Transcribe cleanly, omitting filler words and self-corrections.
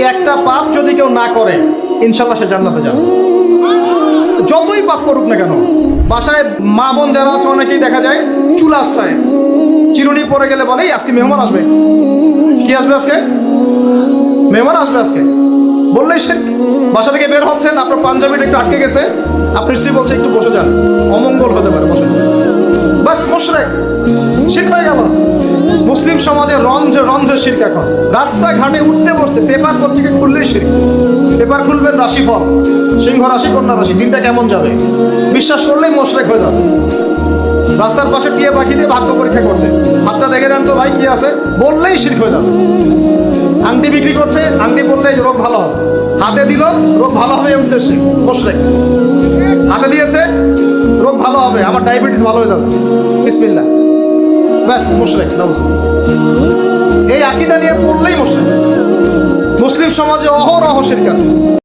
এই একটা পাপ যদি কেউ না করে ইনশাল্লাহ সে জান্নাতে যাবে। যতই পাপ করুক না কেন। বাসায় মা বোন যারা আছে অনেকেই দেখা যায় চুল আশ্রয় চিরুনি পরে গেলে বলে "এই আজকে মেহমান আসবে"। কি আসবে আজকে? মেহমান আসবে আজকে বললেই সে বাসা থেকে বের হচ্ছেন, আপনার পাঞ্জাবিটা একটু আটকে গেছে, আপনার স্ত্রী বলছে একটু বসে যান, অমঙ্গল হতে পারে, বসে বাস মুশরিক, শিরক হয়ে গেল। মুসলিম সমাজে রন্ধ্র শিরক। এখন রাস্তাঘাটে উঠতে বসতে পেপার পত্রিকা খুললেই শিরক। পেপার খুলবেন রাশিফল, সিংহ রাশি কন্যা রাশি, দিনটা কেমন যাবে বিশ্বাস করলেই মুশরিক হয়ে যাবে। রাস্তার পাশে টিয়া পাখি দিয়ে ভাগ্য পরীক্ষা করছে, হাতটা দেখে দেন তো ভাই কি আছে, বললেই শিরক হয়ে যাবে। আংটি বিক্রি করছে, আংটি পড়লে রোগ ভালো হবে, হাতে দিল রোগ ভালো হবে এই উদ্দেশ্যে মুশরিক। হাতে দিয়েছে রোগ ভালো হবে, আমার ডায়াবেটিস ভালো হয়ে যাবে, বিসমিল্লাহ, ব্যাস মুশরিক। এই আকীদা নিয়ে পড়লেই মুশরিক। মুসলিম সমাজে অহরহ শিরক আছে।